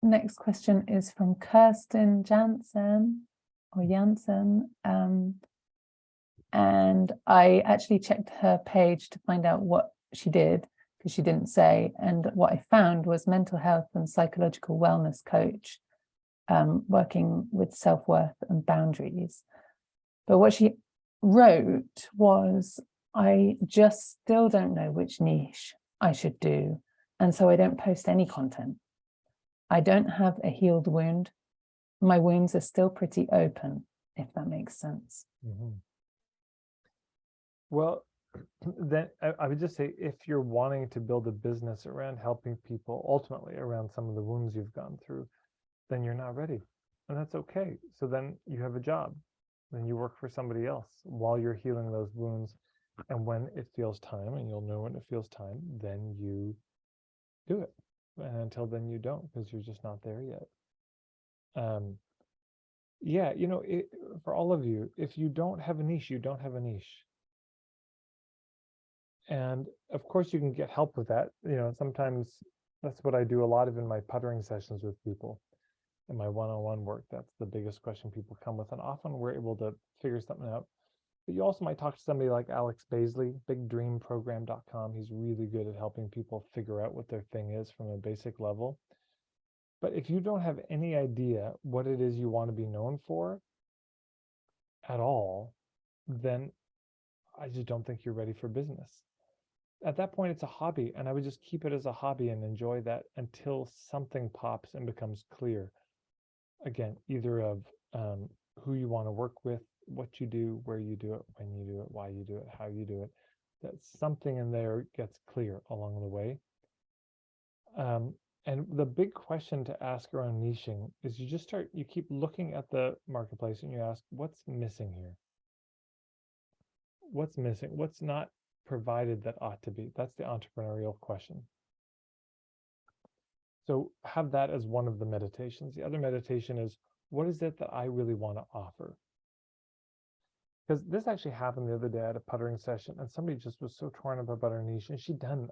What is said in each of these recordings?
next question is from Kirsten Jansen or Jansen. And I actually checked her page to find out what she did, because she didn't say. And what I found was mental health and psychological wellness coach, working with self-worth and boundaries. But what she wrote was, I just still don't know which niche I should do. And so I don't post any content. I don't have a healed wound. My wounds are still pretty open, if that makes sense. Mm-hmm. Well, then I would just say, if you're wanting to build a business around helping people, ultimately around some of the wounds you've gone through, then you're not ready. And that's okay. So then you have a job. Then you work for somebody else while you're healing those wounds. And when it feels time, and you'll know when it feels time, then you do it. And until then you don't, because you're just not there yet. Yeah, for all of you, if you don't have a niche, you don't have a niche. And of course you can get help with that. Sometimes that's what I do a lot of in my puttering sessions with people. In my one-on-one work, that's the biggest question people come with. And often we're able to figure something out. But you also might talk to somebody like Alex Baisley, bigdreamprogram.com. He's really good at helping people figure out what their thing is from a basic level. But if you don't have any idea what it is you want to be known for at all, then I just don't think you're ready for business. At that point, it's a hobby, and I would just keep it as a hobby and enjoy that until something pops and becomes clear. Again, either of who you want to work with, what you do, where you do it, when you do it, why you do it, how you do it, that something in there gets clear along the way. And the big question to ask around niching is, you keep looking at the marketplace and you ask, what's missing here? What's missing? What's not provided that ought to be? That's the entrepreneurial question. So have that as one of the meditations. The other meditation is, what is it that I really want to offer? Because this actually happened the other day at a puttering session, and somebody just was so torn up about her niche, and she'd done,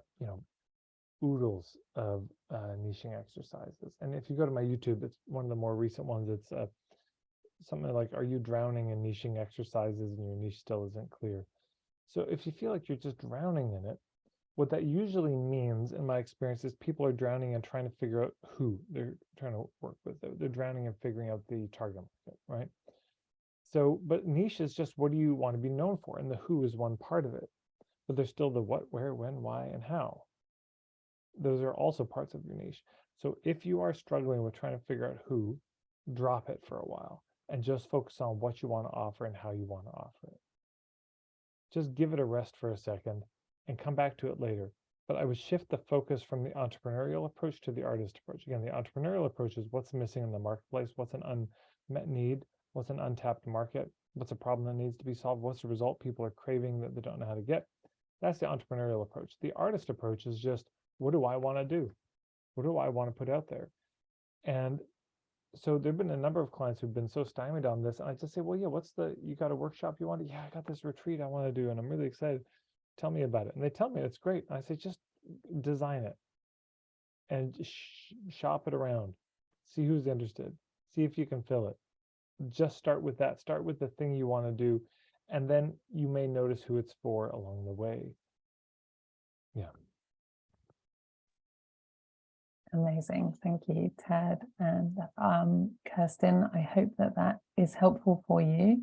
oodles of niching exercises. And if you go to my YouTube, it's one of the more recent ones. It's something like, are you drowning in niching exercises and your niche still isn't clear? So if you feel like you're just drowning in it, what that usually means, in my experience, is people are drowning in trying to figure out who they're trying to work with. They're drowning in figuring out the target market, right? So, but niche is just, what do you want to be known for? And the who is one part of it. But there's still the what, where, when, why, and how. Those are also parts of your niche. So if you are struggling with trying to figure out who, drop it for a while and just focus on what you want to offer and how you want to offer it. Just give it a rest for a second and come back to it later. But I would shift the focus from the entrepreneurial approach to the artist approach. Again, the entrepreneurial approach is what's missing in the marketplace, what's an unmet need, what's an untapped market, what's a problem that needs to be solved, what's the result people are craving that they don't know how to get. That's the entrepreneurial approach. The artist approach is just, what do I want to do? What do I want to put out there? And so there've been a number of clients who've been so stymied on this. And I just say, well, yeah, you got a workshop you want to? Yeah, I got this retreat I want to do, and I'm really excited. Tell me about it. And they tell me it's great. And I say, just design it and shop it around. See who's interested. See if you can fill it. Just start with that. Start with the thing you want to do. And then you may notice who it's for along the way. Yeah. Amazing. Thank you, Ted and Kirsten. I hope that is helpful for you.